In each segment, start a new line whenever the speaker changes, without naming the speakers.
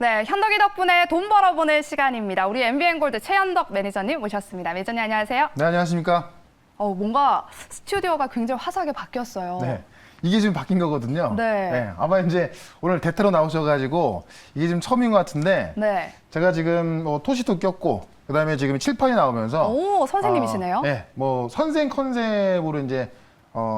네, 현덕이 덕분에 돈 벌어보는 시간입니다. 우리 MBN골드 최현덕 매니저님 모셨습니다. 매니저님 안녕하세요.
네, 안녕하십니까?
뭔가 스튜디오가 굉장히 화사하게 바뀌었어요.
네. 이게 지금 바뀐 거거든요.
네.
아마 이제 오늘 대타로 나오셔가지고 이게 지금 처음인 것 같은데
네.
제가 지금 토시도 꼈고 그다음에 지금 칠판이 나오면서
오, 선생님이시네요.
네, 뭐 선생 컨셉으로 이제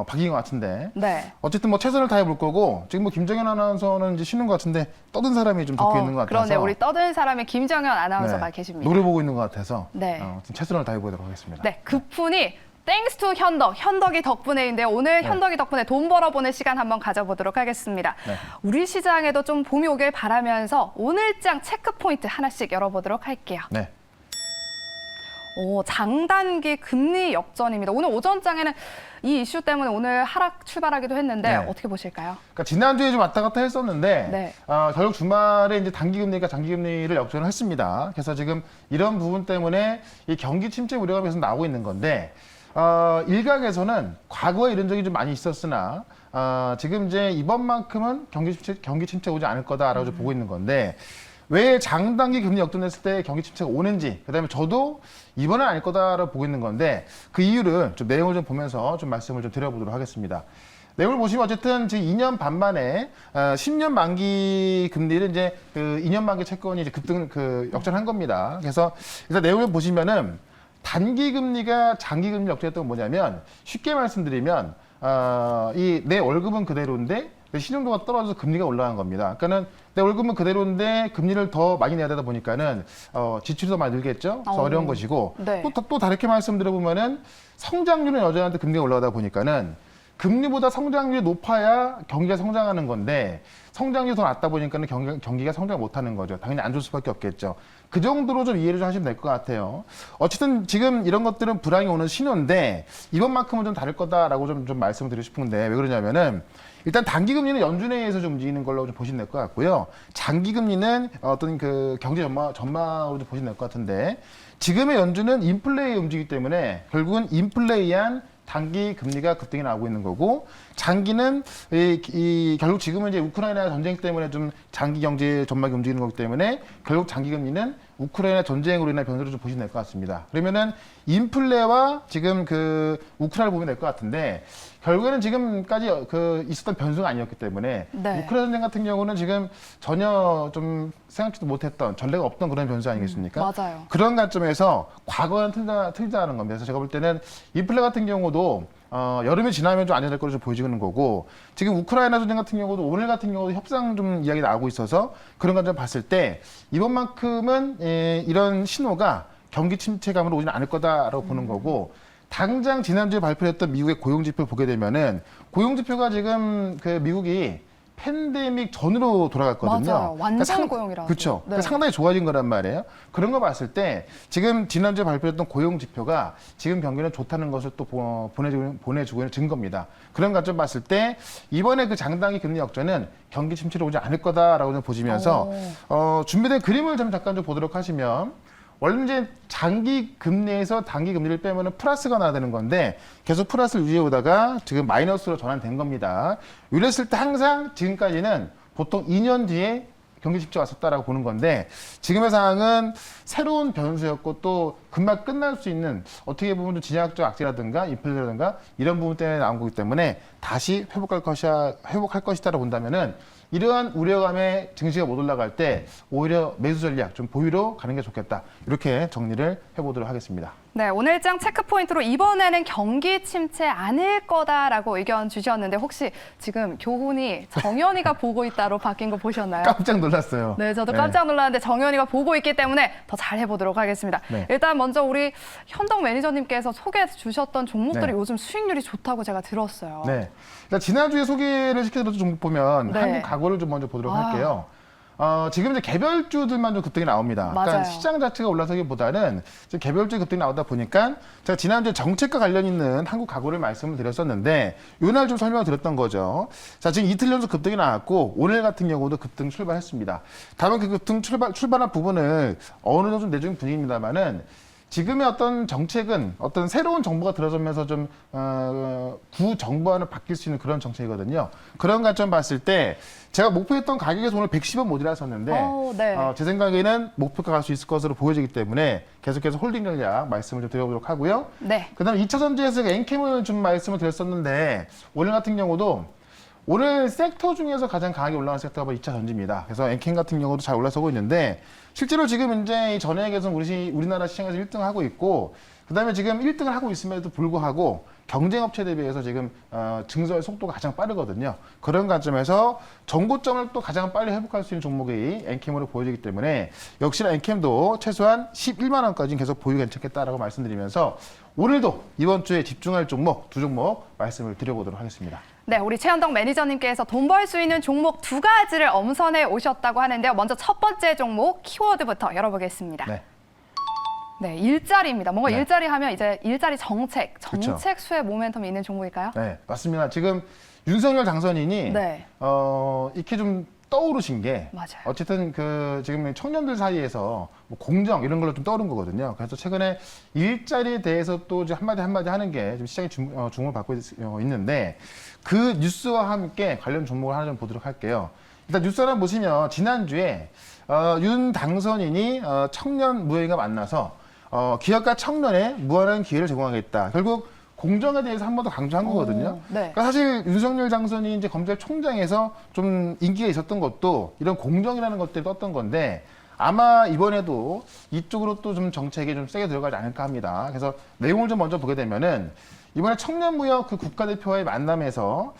바뀐 것 같은데
네.
어쨌든 뭐 최선을 다해 볼 거고 지금 뭐 김정현 아나운서는 이제 쉬는 것 같은데 떠든 사람이 좀 적혀 있는 것 같아서
그러네, 우리 떠든 사람의 김정현 아나운서가 계십니다.
노래 보고 있는 것 같아서
네.
지금 최선을 다해 보도록 하겠습니다.
네, 그분이 땡스 투 현덕, 현덕이 덕분에인데요. 오늘 현덕이 덕분에 돈 벌어보는 시간 한번 가져보도록 하겠습니다.
네.
우리 시장에도 좀 봄이 오길 바라면서 오늘장 체크 포인트 하나씩 열어보도록 할게요.
네.
장단기 금리 역전입니다. 오늘 오전장에는 이 이슈 때문에 오늘 하락 출발하기도 했는데
네.
어떻게 보실까요?
그러니까 지난주에 좀 왔다 갔다 했었는데
네.
결국 주말에 이제 단기금리가 장기금리를 역전을 했습니다. 그래서 지금 이런 부분 때문에 이 경기 침체 우려가 계속 나오고 있는 건데 일각에서는 과거에 이런 적이 좀 많이 있었으나 지금 이제 이번만큼은 경기 침체 오지 않을 거다라고 좀 보고 있는 건데 왜 장단기 금리 역전했을 때 경기 침체가 오는지 그다음에 저도 이번엔 아닐 거다라고 보고 있는 건데 그 이유를 좀 내용을 좀 보면서 좀 말씀을 좀 드려보도록 하겠습니다. 내용을 보시면 어쨌든 지금 2년 반 만에 10년 만기 금리를 이제 그 2년 만기 채권이 이제 급등 역전한 겁니다. 그래서 일단 내용을 보시면은 단기 금리가 장기 금리 역전했던 건 뭐냐면 쉽게 말씀드리면 이 내 월급은 그대로인데 내 신용도가 떨어져서 금리가 올라간 겁니다. 그러니까는 내 월급은 그대로인데 금리를 더 많이 내야 되다 보니까는 지출이 더 많이 늘겠죠. 그래서 어려운 것이고
네.
또 다르게 말씀드려보면은 성장률은 여전한데 금리가 올라가다 보니까는 금리보다 성장률이 높아야 경기가 성장하는 건데 성장률이 더 낮다 보니까는 경기가 성장 못하는 거죠. 당연히 안 좋을 수밖에 없겠죠. 그 정도로 좀 이해를 좀 하시면 될 것 같아요. 어쨌든 지금 이런 것들은 불황이 오는 신호인데 이번만큼은 좀 다를 거다라고 좀 말씀을 드리고 싶은데 왜 그러냐면은 일단 단기 금리는 연준회의에서 좀 움직이는 걸로 좀 보시면 될 것 같고요. 장기 금리는 어떤 그 경제 전망으로 좀 보시면 될 것 같은데 지금의 연준은 인플레이에 움직이기 때문에 결국은 인플레이에 한 단기 금리가 급등이 나오고 있는 거고 장기는 결국 지금은 이제 우크라이나 전쟁 때문에 좀 장기 경제 전망이 움직이는 거기 때문에 결국 장기 금리는 우크라이나 전쟁으로 인한 변수를 좀 보시면 될 것 같습니다. 그러면은 인플레와 지금 그 우크라이나를 보면 될 것 같은데 결국에는 지금까지 있었던 변수가 아니었기 때문에
네.
우크라이나 전쟁 같은 경우는 지금 전혀 좀 생각지도 못했던 전례가 없던 그런 변수 아니겠습니까?
맞아요.
그런 관점에서 과거와는 틀리다는 겁니다. 그래서 제가 볼 때는 인플레 같은 경우도 여름이 지나면 좀 안정될 것으로 보여지는 거고 지금 우크라이나 전쟁 같은 경우도 오늘 같은 경우도 협상 좀 이야기 나오고 있어서 그런 관점 봤을 때 이번만큼은 이런 신호가 경기 침체감으로 오지는 않을 거다라고 보는 거고 당장 지난주에 발표했던 미국의 고용지표 보게 되면은 고용지표가 지금 그 미국이 팬데믹 전으로 돌아갔거든요.
맞아요. 완전 고용이라서.
그렇죠.
네.
상당히 좋아진 거란 말이에요. 그런 거 봤을 때 지금 지난주에 발표했던 고용 지표가 지금 경기는 좋다는 것을 또 보내주고 있는 증거입니다. 그런 관점 봤을 때 이번에 그 장단기 금리 역전은 경기 침체로 오지 않을 거다라고 좀 보시면서 준비된 그림을 좀 잠깐 좀 보도록 하시면 원래 이제 장기 금리에서 단기 금리를 빼면은 플러스가 나야 되는 건데 계속 플러스를 유지해 오다가 지금 마이너스로 전환된 겁니다. 이랬을 때 항상 지금까지는 보통 2년 뒤에 경기 침체가 왔었다라고 보는 건데 지금의 상황은 새로운 변수였고 또 금방 끝날 수 있는 어떻게 보면 좀 진화학적 악재라든가 인플레라든가 이런 부분 때문에 나온 거기 때문에 다시 회복할 것이다라고 본다면은 이러한 우려감에 증시가 못 올라갈 때 오히려 매수 전략 좀 보유로 가는 게 좋겠다. 이렇게 정리를 해보도록 하겠습니다.
네, 오늘장 체크 포인트로 이번에는 경기 침체 아닐 거다라고 의견 주셨는데 혹시 지금 교훈이 정연이가 보고 있다로 바뀐 거 보셨나요?
깜짝 놀랐어요.
네, 저도 깜짝 놀랐는데 정연이가 보고 있기 때문에 더 잘 해보도록 하겠습니다.
네.
일단 먼저 우리 현덕 매니저님께서 소개해 주셨던 종목들이
네.
요즘 수익률이 좋다고 제가 들었어요.
네. 일단 지난주에 소개를 시켜드렸던 종목 보면
네.
한국 가구를 좀 먼저 보도록 할게요. 지금 이제 개별주들만 좀 급등이 나옵니다.
맞아요.
그러니까 시장 자체가 올라서기보다는 지금 개별주 급등이 나오다 보니까 제가 지난주에 정책과 관련 있는 한국 가구를 말씀을 드렸었는데 요날 좀 설명을 드렸던 거죠. 자, 지금 이틀 연속 급등이 나왔고 오늘 같은 경우도 급등 출발했습니다. 다만 그 급등 출발한 부분을 어느 정도 좀 내주는 분위기입니다만은 지금의 어떤 정책은 어떤 새로운 정부가 들어서면서 좀 구정부안을 바뀔 수 있는 그런 정책이거든요. 그런 관점 봤을 때 제가 목표했던 가격에서 오늘 110원 못 일어섰는데
네.
제 생각에는 목표가 갈 수 있을 것으로 보여지기 때문에 계속해서 홀딩 전략 말씀을 좀 드려보도록 하고요.
네.
그다음에 2차 전지에서 엔캠을 좀 말씀을 드렸었는데 오늘 같은 경우도 오늘 섹터 중에서 가장 강하게 올라간 섹터가 바로 2차 전지입니다. 그래서 엔캠 같은 경우도 잘 올라서고 있는데 실제로 지금 이제 이 전액에서는 우리나라 시장에서 1등을 하고 있고 그다음에 지금 1등을 하고 있음에도 불구하고 경쟁업체 대비해서 지금 증설 속도가 가장 빠르거든요. 그런 관점에서 정고점을 또 가장 빨리 회복할 수 있는 종목이 엔캠으로 보여지기 때문에 역시나 엔캠도 최소한 11만 원까지는 계속 보유 괜찮겠다라고 말씀드리면서 오늘도 이번 주에 집중할 종목 두 종목 말씀을 드려보도록 하겠습니다.
네, 우리 최현덕 매니저님께서 돈 벌 수 있는 종목 두 가지를 엄선해 오셨다고 하는데요. 먼저 첫 번째 종목 키워드부터 열어보겠습니다.
네.
네, 일자리입니다. 뭔가
네.
일자리 하면 이제 일자리 정책
그쵸.
수혜 모멘텀이 있는 종목일까요?
네, 맞습니다. 지금 윤석열 당선인이
네.
이렇게 좀 떠오르신 게
맞아요.
어쨌든 그 지금 청년들 사이에서 뭐 공정 이런 걸로 좀 떠오른 거거든요. 그래서 최근에 일자리에 대해서 또 이제 한마디 하는 게 좀 시장이 주목을 받고 있는데 그 뉴스와 함께 관련 종목을 하나 좀 보도록 할게요. 일단 뉴스 하나 보시면 지난주에 윤 당선인이 청년 무역인과 만나서 기업가 청년에 무한한 기회를 제공하겠다. 결국 공정에 대해서 한 번 더 강조한 거거든요.
네.
그러니까 사실 윤석열 당선인이 이제 검찰총장에서 좀 인기가 있었던 것도 이런 공정이라는 것들이 떴던 건데 아마 이번에도 이쪽으로 또 좀 정책이 좀 세게 들어가지 않을까 합니다. 그래서 내용을 좀 먼저 보게 되면은 이번에 청년무역 그 국가대표와의 만남에서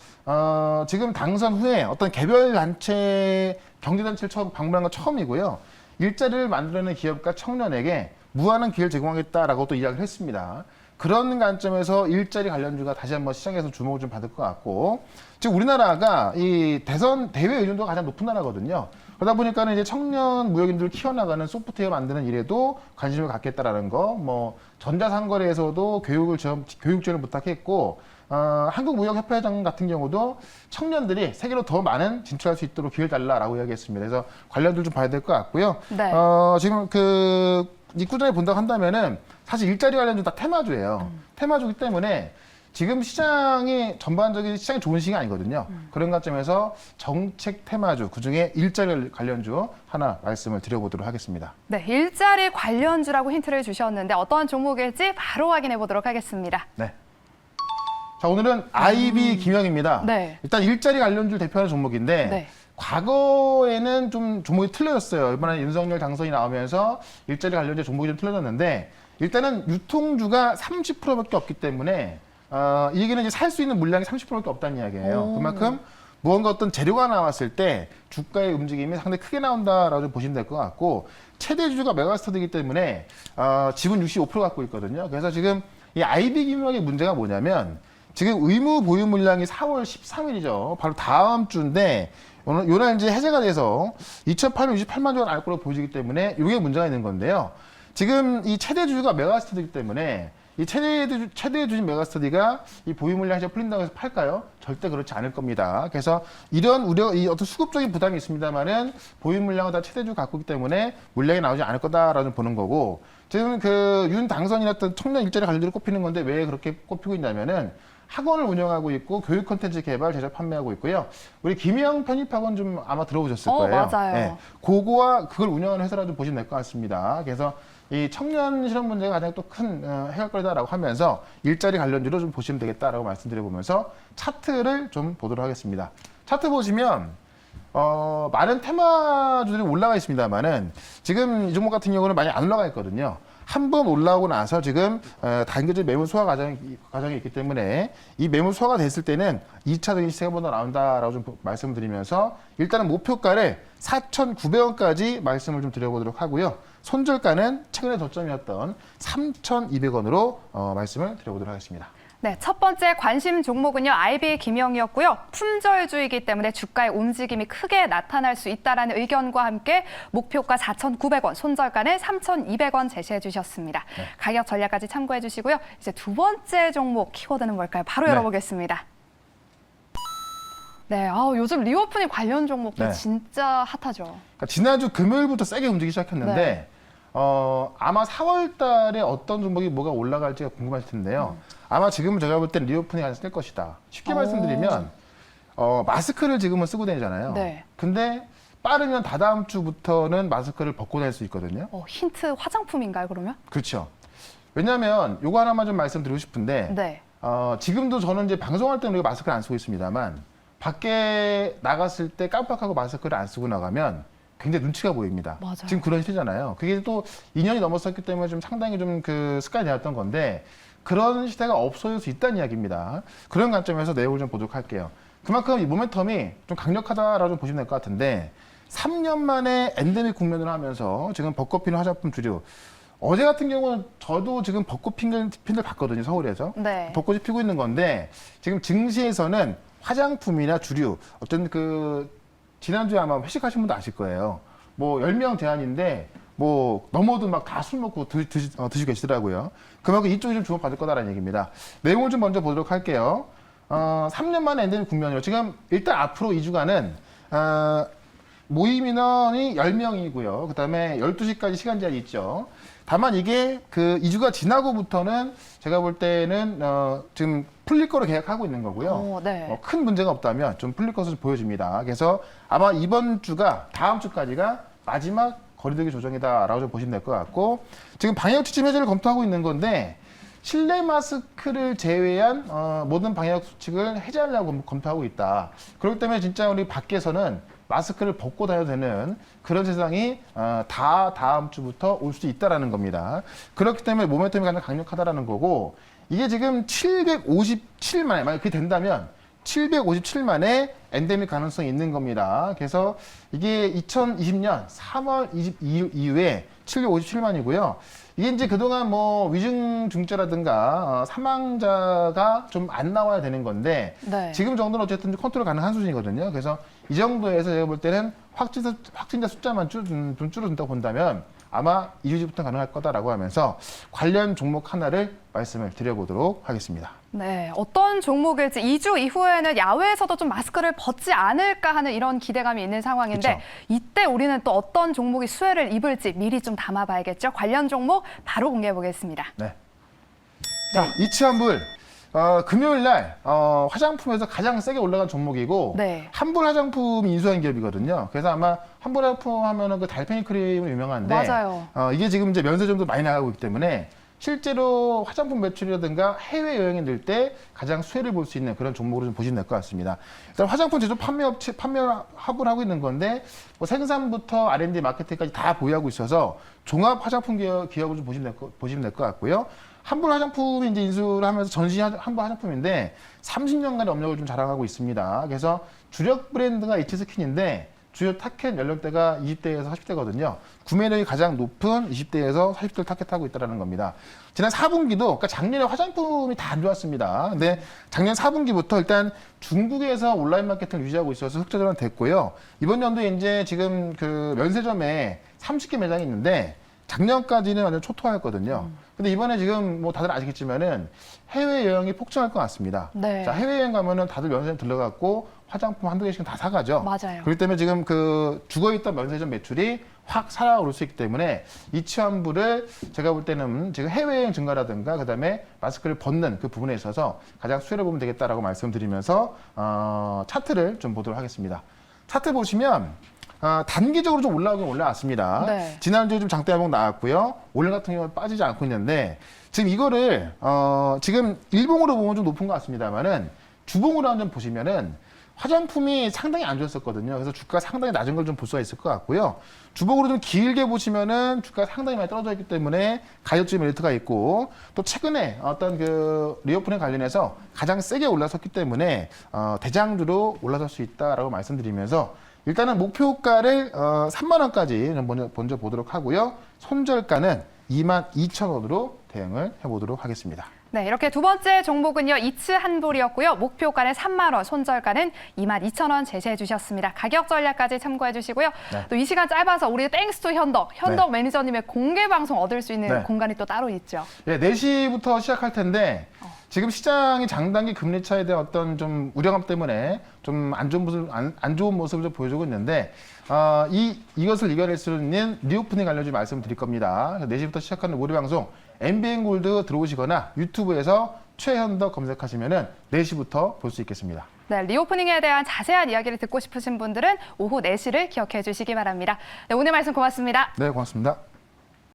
지금 당선 후에 어떤 개별 단체 경제단체를 처음 방문한 건 처음이고요. 일자리를 만들어내는 기업과 청년에게 무한한 기회를 제공하겠다라고 또 이야기를 했습니다. 그런 관점에서 일자리 관련주가 다시 한번 시장에서 주목을 좀 받을 것 같고, 지금 우리나라가 이 대선 대외 의존도가 가장 높은 나라거든요. 그러다 보니까는 이제 청년 무역인들을 키워나가는 소프트웨어 만드는 일에도 관심을 갖겠다라는 거, 뭐 전자상거래에서도 교육 지원을 부탁했고, 한국무역협회장 같은 경우도 청년들이 세계로 더 많은 진출할 수 있도록 기회를 달라라고 이야기했습니다. 그래서 관련들 좀 봐야 될 것 같고요.
네.
지금 꾸준히 본다고 한다면은 사실 일자리 관련주 다 테마주예요. 테마주기 때문에 지금 시장이 전반적인 시장이 좋은 시기가 아니거든요. 그런 관점에서 정책 테마주 그중에 일자리 관련주 하나 말씀을 드려보도록 하겠습니다.
네, 일자리 관련주라고 힌트를 주셨는데 어떤 종목일지 바로 확인해 보도록 하겠습니다.
네. 자, 오늘은 IB 김영입니다.
네.
일단 일자리 관련주 대표하는 종목인데
네.
과거에는 좀 종목이 틀려졌어요. 이번에 윤석열 당선이 나오면서 일자리 관련주 종목이 좀 틀려졌는데 일단은 유통주가 30%밖에 없기 때문에 이게는 이제 살 수 있는 물량이 30%밖에 없다는 이야기예요. 그만큼 무언가 어떤 재료가 나왔을 때 주가의 움직임이 상당히 크게 나온다라고 보시면 될 것 같고 최대 주주가 메가스터디이기 때문에 지분 65% 갖고 있거든요. 그래서 지금 이 IB 김영의 문제가 뭐냐면 지금 의무 보유 물량이 4월 13일이죠. 바로 다음 주인데 요날 이제 해제가 돼서 2,868만 주가 날 거로 보여지기 때문에 이게 문제가 있는 건데요. 지금 이 최대 주주가 메가스터디이기 때문에 이 최대 주주 메가스터디가 이 보유 물량이 풀린다고 해서 팔까요? 절대 그렇지 않을 겁니다. 그래서 이런 우려, 이 어떤 수급적인 부담이 있습니다만은 보유 물량을 다 최대 주주 갖고 있기 때문에 물량이 나오지 않을 거다라는 보는 거고 지금 그 윤 당선인이었던 청년 일자리 관련주로 꼽히는 건데 왜 그렇게 꼽히고 있냐면은 학원을 운영하고 있고 교육 콘텐츠 개발, 제작, 판매하고 있고요. 우리 김영 편입학원 좀 아마 들어보셨을 거예요.
맞아요.
네. 그거와 그걸 운영하는 회사라 좀 보시면 될 것 같습니다. 그래서 이 청년 실업 문제가 가장 또 큰 해결거리다라고 하면서 일자리 관련주로 좀 보시면 되겠다라고 말씀드려보면서 차트를 좀 보도록 하겠습니다. 차트 보시면 많은 테마주들이 올라가 있습니다만은 지금 이 종목 같은 경우는 많이 안 올라가 있거든요. 한 번 올라오고 나서 지금 단계적 매물 소화 과정이 있기 때문에 이 매물 소화가 됐을 때는 2차적인 시세가 한번 더 나온다라고 좀 말씀을 드리면서 일단은 목표가를 4,900원까지 말씀을 좀 드려보도록 하고요. 손절가는 최근에 저점이었던 3,200원으로 말씀을 드려보도록 하겠습니다.
네, 첫 번째 관심 종목은요. IB 김영이었고요. 품절주이기 때문에 주가의 움직임이 크게 나타날 수 있다라는 의견과 함께 목표가 4,900원, 손절가는 3,200원 제시해 주셨습니다.
네.
가격 전략까지 참고해 주시고요. 이제 두 번째 종목 키워드는 뭘까요? 바로 열어보겠습니다. 네, 요즘 리오프닝 관련 종목도
네.
진짜 핫하죠.
그러니까 지난주 금요일부터 세게 움직이기 시작했는데 아마 4월 달에 어떤 종목이 뭐가 올라갈지가 궁금하실 텐데요. 아마 지금 제가 볼 땐 리오프닝이 가장 셀 것이다. 쉽게 말씀드리면 마스크를 지금은 쓰고 다니잖아요.
네.
근데 빠르면 다다음 주부터는 마스크를 벗고 다닐 수 있거든요.
힌트 화장품인가요, 그러면?
그렇죠. 왜냐하면 요거 하나만 좀 말씀드리고 싶은데
네.
지금도 저는 이제 방송할 때는 우리가 마스크를 안 쓰고 있습니다만 밖에 나갔을 때 깜빡하고 마스크를 안 쓰고 나가면 굉장히 눈치가 보입니다.
맞아요.
지금 그런 시대잖아요. 그게 또 2년이 넘었었기 때문에 좀 상당히 좀 그 습관이 되었던 건데 그런 시대가 없어질 수 있다는 이야기입니다. 그런 관점에서 내용을 좀 보도록 할게요. 그만큼 이 모멘텀이 좀 강력하다라고 좀 보시면 될 것 같은데 3년 만에 엔데믹 국면을 하면서 지금 벚꽃 피는 화장품 주류 어제 같은 경우는 저도 지금 벚꽃 핀들 봤거든요, 서울에서.
네.
벚꽃이 피고 있는 건데 지금 증시에서는 화장품이나 주류 어떤 그 지난주에 아마 회식하신 분도 아실 거예요. 뭐 10명 제한인데 뭐 넘어도 막 다 술 먹고 드시고 계시더라고요. 그만큼 이쪽이 좀 주목받을 거다라는 얘기입니다. 내용을 좀 먼저 보도록 할게요. 3년 만에 엔데믹 국면으로 지금 일단 앞으로 2주간은 모임 인원이 10명이고요. 그다음에 12시까지 시간 제한이 있죠. 다만 이게 그 2주가 지나고부터는 제가 볼 때는 지금 풀릴 거로 계약하고 있는 거고요.
네.
큰 문제가 없다면 좀 풀릴 것으로 보여집니다. 그래서 아마 이번 주가 다음 주까지가 마지막 거리두기 조정이다라고 좀 보시면 될 것 같고 지금 방역 지침 해제를 검토하고 있는 건데 실내 마스크를 제외한 모든 방역 수칙을 해제하려고 검토하고 있다. 그렇기 때문에 진짜 우리 밖에서는 마스크를 벗고 다녀도 되는 그런 세상이 다 다음 주부터 올 수 있다라는 겁니다. 그렇기 때문에 모멘텀이 가장 강력하다라는 거고 이게 지금 757만에 만약 그게 된다면 757만에 엔데믹 가능성이 있는 겁니다. 그래서 이게 2020년 3월 22일 이후에 757만이고요. 이게 이제 그동안 뭐 위중 중자라든가 사망자가 좀 안 나와야 되는 건데
네.
지금 정도는 어쨌든 좀 컨트롤 가능한 수준이거든요. 그래서 이 정도에서 제가 볼 때는 확진자 숫자만 좀 줄어든다고 본다면 아마 2주부터 가능할 거다라고 하면서 관련 종목 하나를 말씀을 드려보도록 하겠습니다.
네, 어떤 종목일지 2주 이후에는 야외에서도 좀 마스크를 벗지 않을까 하는 이런 기대감이 있는 상황인데
그쵸.
이때 우리는 또 어떤 종목이 수혜를 입을지 미리 좀 담아봐야겠죠. 관련 종목 바로 공개해 보겠습니다.
네. 자, 이치환불. 금요일 날 화장품에서 가장 세게 올라간 종목이고
네.
한불 화장품이 인수한 기업이거든요. 그래서 아마 한불 화장품 하면은 그 달팽이 크림으로 유명한데
맞아요.
이게 지금 이제 면세점도 많이 나가고 있기 때문에 실제로 화장품 매출이라든가 해외 여행에 늘 때 가장 수혜를 볼 수 있는 그런 종목으로 좀 보시면 될 것 같습니다. 일단 화장품 제조 판매업을 하고 있는 건데 뭐 생산부터 R&D 마케팅까지 다 보유하고 있어서 종합 화장품 기업으로 좀 보시면 될 것 같고요. 한불 화장품이 이제 인수를 하면서 전시 한불 화장품인데 30년간의 업력을 좀 자랑하고 있습니다. 그래서 주력 브랜드가 이치스킨인데 주요 타켓 연령대가 20대에서 40대거든요. 구매력이 가장 높은 20대에서 40대를 타겟하고 있다는 겁니다. 지난 4분기도, 그러니까 작년에 화장품이 다 안 좋았습니다. 근데 작년 4분기부터 일단 중국에서 온라인 마케팅을 유지하고 있어서 흑자 전환 됐고요. 이번 연도에 이제 지금 그 면세점에 30개 매장이 있는데 작년까지는 완전 초토화였거든요. 근데 이번에 지금 뭐 다들 아시겠지만은 해외 여행이 폭증할 것 같습니다.
네.
자, 해외 여행 가면은 다들 면세점 들러갖고 화장품 한두 개씩은 다 사가죠.
맞아요.
그렇기 때문에 지금 그 죽어있던 면세점 매출이 확 살아오를 수 있기 때문에 이치환불을 제가 볼 때는 지금 해외여행 증가라든가 그다음에 마스크를 벗는 그 부분에 있어서 가장 수혜를 보면 되겠다라고 말씀드리면서 차트를 좀 보도록 하겠습니다. 차트 보시면 단기적으로 좀 올라오긴 올라왔습니다.
네.
지난주에 좀 장대 한번 나왔고요. 오늘 같은 경우는 빠지지 않고 있는데 지금 이거를 지금 일봉으로 보면 좀 높은 것 같습니다만은 주봉으로 한번 보시면은 화장품이 상당히 안 좋았었거든요. 그래서 주가가 상당히 낮은 걸 좀 볼 수가 있을 것 같고요. 주봉으로 좀 길게 보시면은 주가가 상당히 많이 떨어져 있기 때문에 가격적 메리트가 있고 또 최근에 어떤 그 리오프닝 관련해서 가장 세게 올라섰기 때문에 대장주로 올라설 수 있다라고 말씀드리면서 일단은 목표가를 3만 원까지 먼저 보도록 하고요. 손절가는 22,000원으로 대응을 해보도록 하겠습니다.
네, 이렇게 두 번째 종목은요. 이츠한불이었고요. 목표가는 3만 원, 손절가는 22,000원 제시해 주셨습니다. 가격 전략까지 참고해 주시고요.
네.
또 이 시간 짧아서 우리 땡스 투 현덕 매니저님의 공개 방송 얻을 수 있는 공간이 또 따로 있죠.
네, 4시부터 시작할 텐데 지금 시장이 장단기 금리 차에 대한 어떤 좀 우려감 때문에 좀 안 좋은 모습을 좀 보여주고 있는데 이것을 이겨낼 수 있는 리오프닝 알려줄 말씀드릴 겁니다. 4시부터 시작하는 모레 방송 MBN 골드 들어오시거나 유튜브에서 최현덕 검색하시면은 4시부터 볼 수 있겠습니다.
네, 리오프닝에 대한 자세한 이야기를 듣고 싶으신 분들은 오후 4시를 기억해 주시기 바랍니다. 네, 오늘 말씀 고맙습니다.
네, 고맙습니다.